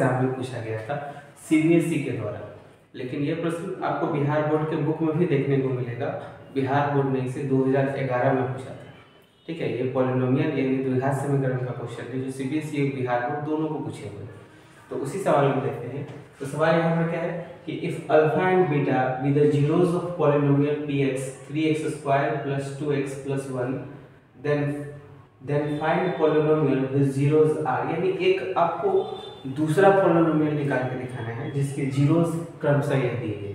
Exam में पूछा गया था सीबीएसई के द्वारा। लेकिन ये प्रश्न आपको बिहार बोर्ड के बुक में भी देखने को मिलेगा। बिहार बोर्ड ने इसे 2011 में पूछा था। ठीक है, ये पॉलिनोमियल यानी द्विघात समीकरण का क्वेश्चन है जो सीबीएसई और बिहार बोर्ड दोनों को पूछे हुए हैं। तो उसी सवाल को देखते हैं। तो सवाल यहाँ पर क्या है कि if alpha and beta be the zeros of polynomial px 3x² + 2x + 1 then find polynomial with zeros are. यानी एक आपको दूसरा पॉलिनोमियल निकाल के दिखाना है जिसके जीरोज क्रमशः यह दिए गए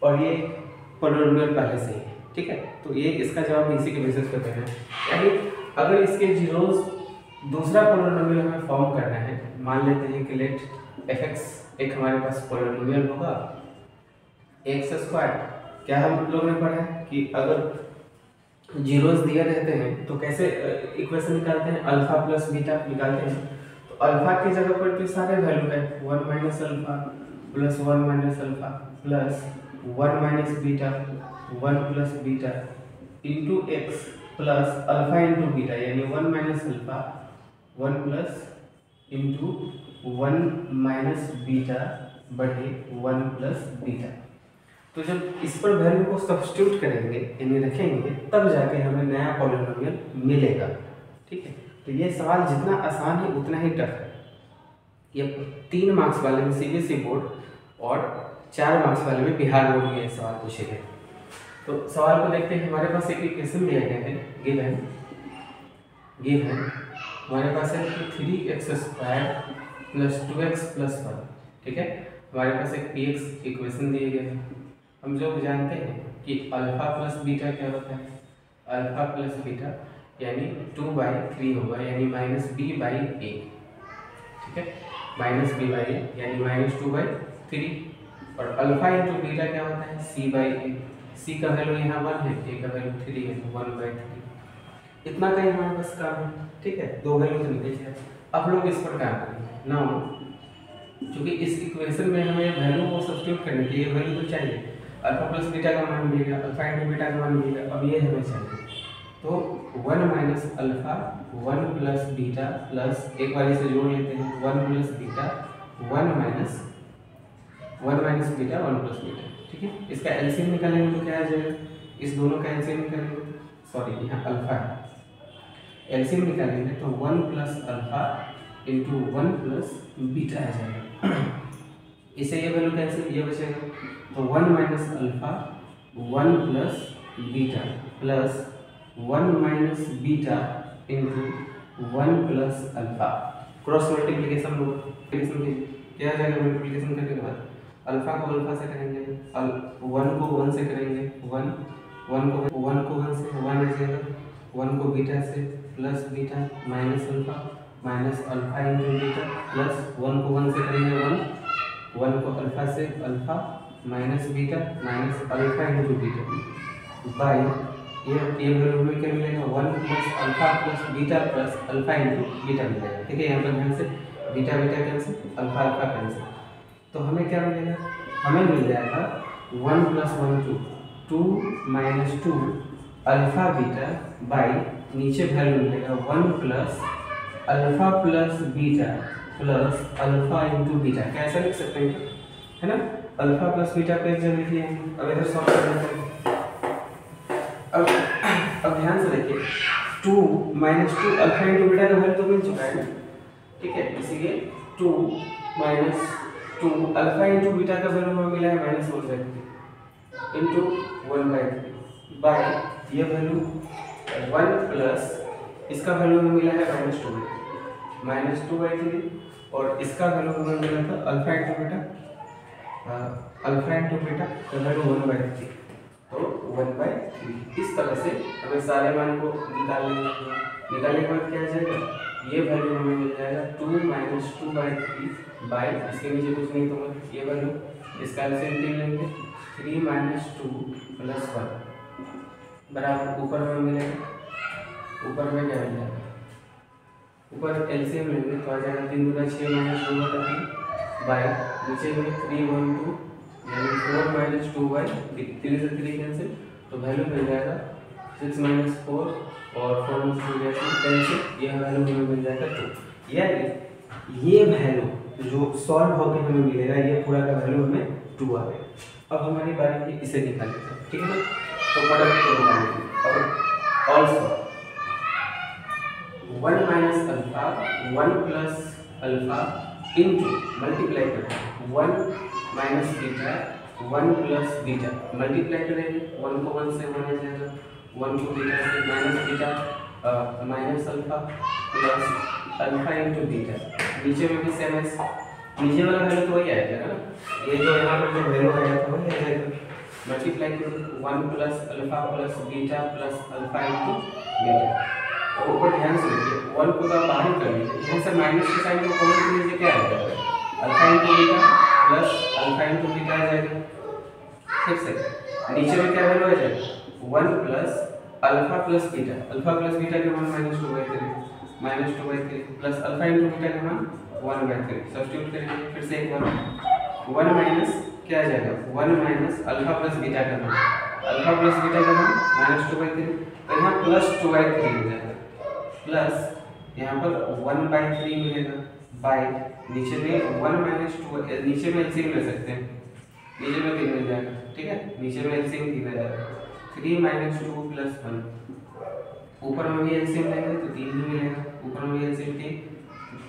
और ये पॉलिनोमियल पहले से ही है। ठीक है, तो ये इसका जवाब इसी के बेसिस पे देना है। यानी अगर इसके जीरोज दूसरा पॉलिनोमियल हमें फॉर्म करना है, मान लेते हैं कि लेट fx एक हमारे पास पॉलिनोमियल होगा x²। क्या हम लोग ने पढ़ा है कि अगर जीरोज दिए रहते हैं तो कैसे इक्वेशन निकालते हैं, अल्फा प्लस बीटा निकालते हैं। तो अल्फा की जगह पर तो सारे वैल्यू है 1 - alpha plus 1 - alpha plus 1 - beta 1 + beta into x plus alpha into beta यानी 1 - अल्फा 1 प्लस इंटू 1 - बीटा बढ़े 1 + बीटा। तो जब इस पर वैल्यू को सब्स्टिट्यूट करेंगे यानी रखेंगे तब जाके हमें नया पॉलिनोमियल मिलेगा। ठीक है, तो ये सवाल जितना आसान है उतना ही टफ है। ये 3 मार्क्स वाले में सीबीएसई बोर्ड और 4 मार्क्स वाले में बिहार बोर्ड में ये सवाल पूछे गए। तो सवाल को देखते हैं। हमारे पास एक इक्वेशन दिया गया है गिवन हमारे पास है कि 3x² + 2x + 1। ठीक है, हमारे पास एक px इक्वेशन दिए गए हैं। हम जो जानते हैं कि अल्फा प्लस बीटा क्या होता है, अल्फा प्लस बीटा यानी 2/3 होगा यानी -b/a। ठीक है, -b/a यानी -2/3 और अल्फा इंटू बीटा क्या होता है c/a। c का वैल्यू यहाँ 1 है, a का वैल्यू 3 है, 1/3। इतना का हमारे पास काम है। ठीक है, 2 वैल्यू तो निकल जाए। अब लोग इस पर काम करेंगे ना, क्योंकि इस इक्वेशन में हमें वैल्यू को सब्स्टिट्यूट करने के लिए वैल्यू तो चाहिए। अल्फा प्लस बीटा का मान मिलेगा, अल्फा इंटू बीटा का मान मिलेगा। अब ये हमें चाहिए तो 1 - अल्फा 1 + बीटा प्लस एक बार इसे जोड़ लेते हैं 1 + बीटा 1 - बीटा 1 + बीटा। ठीक है, इसका एलसीएम निकालेंगे तो क्या आ जाएगा, इस दोनों का एलसीएम निकालेंगे, सॉरी यहाँ अल्फा है, एलसीएम निकालेंगे तो 1 + अल्फा इंटू 1 + बीटा आ जाएगा। इसे ये वैल्यू कैंसिल, ये बचेगा तो 1 - alpha 1 + beta plus 1 - beta into 1 + alpha. Cross multiplication क्या आ जाएगा मल्टीप्लिकेशन करने के बाद, अल्फा को अल्फा से करेंगे, 1 को 1 से करेंगे 1 को 1 से 1 आ जाएगा, 1 को बीटा से plus beta minus alpha into beta plus 1 को 1 से करेंगे 1 को अल्फा से alpha minus beta minus alpha into beta by ये वैल्यू में क्या मिलेगा 1 + alpha plus beta plus alpha into beta मिलेगा। ठीक है, यहाँ पर ध्यान से बीटा कैंसिल, अल्फा कैंसिल, तो हमें क्या मिलेगा, हमें मिल जाएगा 1 + 1 2 2 अल्फा बीटा बाई नीचे वैल्यू मिलेगा 1 + alpha plus beta plus alpha into beta. कैसे लिख सकते हैं, है ना, अल्फा प्लस बीटा को एक जगह लिख लिया। अब इधर सॉल्व करना है। अब ध्यान से देखिए 2 - 2 अल्फा इंटू बीटा का वैल्यू तो मिल चुका है। ठीक है, इसीलिए 2 - 2 अल्फा इंटू बीटा का वैल्यू हमें मिला है -1/3 इंटू 1/3 बाई ये वैल्यू 1 प्लस इसका वैल्यू हमें मिला है -2/3 और इसका वैल्यू हमें मिला था अल्फा इंटू बीटा का वैल्यू 1/3 तो 1/3। इस तरह से हमें सारे मान को निकालने के बाद क्या आ जाएगा, ये वैल्यू हमें मिल जाएगा 2 - 2/3 बाई इसके नीचे कुछ नहीं तो ये वैल्यू, इसका एलसीएम लेंगे 3 - 2 + 1 बराबर ऊपर में मिलेगा, ऊपर में क्या मिल जाएगा, ऊपर एलसीएम लेंगे तो आ जाएगा 3 × 6 - 2/3 बाई नीचे में 3 × 2 यानी 4 - 2/3 3 से 3 कैंसिल तो वैल्यू मिल जाएगा 6 - 4 और 4 में 2 कैंसिल, ये वैल्यू हमें मिल जाएगा 2। यानी ये वैल्यू जो सॉल्व होकर हमें मिलेगा ये पूरा का वैल्यू हमें 2 आ गया। अब हमारी बारी है इसे निकालने का, ठीक है ना। तो प्रोडक्ट को निकालेंगे और also 1 minus alpha 1 plus alpha into multiply करते 1 minus beta 1 plus beta multiply करेंगे 1 को 1 से 1 आ जाएगा 1 को बीटा से minus beta minus alpha plus alpha into beta. नीचे में भी सेम है, नीचे वाला वैल्यू तो वही आएगा ना, ये जो यहाँ पर जो वैल्यू आया था वही आएगा। मल्टीप्लाई करो 1 plus alpha plus beta plus alpha into beta. और ऊपर ध्यान से देखिए 1 को तो बाहर कर लीजिए, यहाँ से माइनस के साइन को कॉमन कर लीजिए, क्या आएगा alpha into beta plus alpha into beta आ जाएगा। ठीक से नीचे में क्या वैल्यू आ जाएगा 1 प्लस अल्फा प्लस बीटा के मान -2/3 प्लस अल्फा इंटू बीटा के मान 1/3 सब्स्टिट्यूट करेंगे। फिर से एक बार 1 माइनस क्या आ जाएगा 1 माइनस अल्फा प्लस बीटा का मान -2/3 तो यहाँ प्लस 2/3 हो जाएगा प्लस यहाँ पर 1/3 मिलेगा बाय नीचे में 1 माइनस 2 नीचे में एलसीएम ले सकते हैं, नीचे में 3 मिल जाएगा। ठीक है नीचे में एलसीएम 3 आ जाएगा 3 माइनस 2 प्लस 1 ऊपर में भी एलसीएम लेंगे तो 3 ही मिलेगा, ऊपर में भी एलसीएम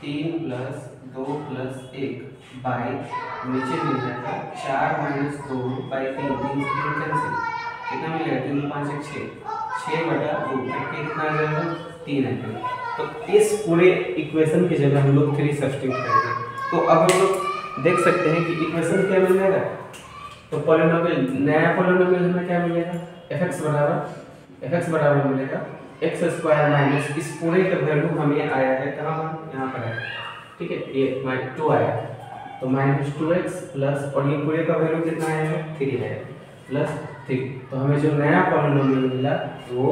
3 प्लस 2 प्लस 1 बाय नीचे मिल जाएगा 4 माइनस 2 बाई 3 कैंसिल कितना मिलेगा 3 5 1 6 बटा 2 करके कितना आ जाएगा 3 आएगा। तो इस पूरे इक्वेशन की जगह हम लोग 3 सब्स्टिट्यूट करेंगे। तो अब हम लोग देख सकते हैं कि इक्वेशन क्या मिल जाएगा। तो पॉलिनोमियल नया पॉलिनोमियल हमें क्या मिलेगा fx बराबर मिलेगा x स्क्वायर माइनस इस पूरे का वैल्यू हमें आया है कहाँ यहाँ पर है। ठीक है ये 2 आया तो -2x प्लस और ये पूरे का वैल्यू कितना आया है 3 है प्लस 3। तो हमें जो नया पॉलिनोमियल मिला वो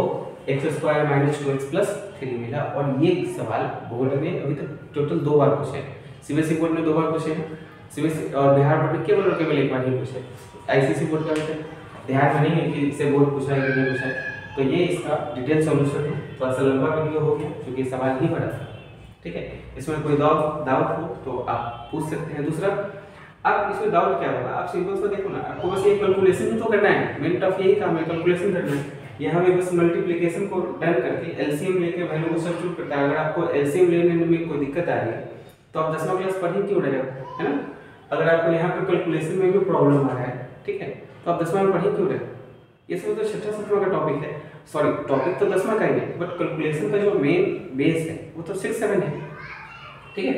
x square minus 2x plus 3 मिला। और ये सवाल बोर्ड में अभी तक टोटल 2 बार पूछे हैं, सीबीएसई बोर्ड में 2 बार पूछे हैं, सीबीएसई और बिहार बोर्ड में केवल एक बार ही पूछे। आईसीएसई बोर्ड का ध्यान में नहीं है कि इससे बोर्ड पूछा है कि नहीं पूछा है। तो ये इसका डिटेल सॉल्यूशन है, थोड़ा सा लंबा वीडियो हो गया क्योंकि सवाल ही बड़ा था। ठीक है इसमें कोई डाउट हो तो आप पूछ सकते हैं। दूसरा आप इसमें डाउट क्या होगा आप सिंपल सा देखो ना, आपको बस ये कैलकुलेशन ही तो करना है, मेन टफ यही काम है कैलकुलेशन करना है। यहाँ पे बस मल्टीप्लिकेशन को डन करके एलसीएम लेके वैल्यू को सब्स्टिट्यूट करता है। अगर आपको एलसीएम लेने में कोई दिक्कत आ रही है तो आप 10वां क्लास पढ़ ही क्यों रहे हो, है ना। अगर आपको यहाँ पे कैलकुलेशन में भी प्रॉब्लम आ रहा है ठीक है तो आप 10वां में पढ़ ही क्यों रहे हो। ये सब तो 6वां 7वां का टॉपिक है, सॉरी टॉपिक तो 10वां का ही है बट कैलकुलेशन का जो मेन बेस है वो तो 6 7 है। ठीक है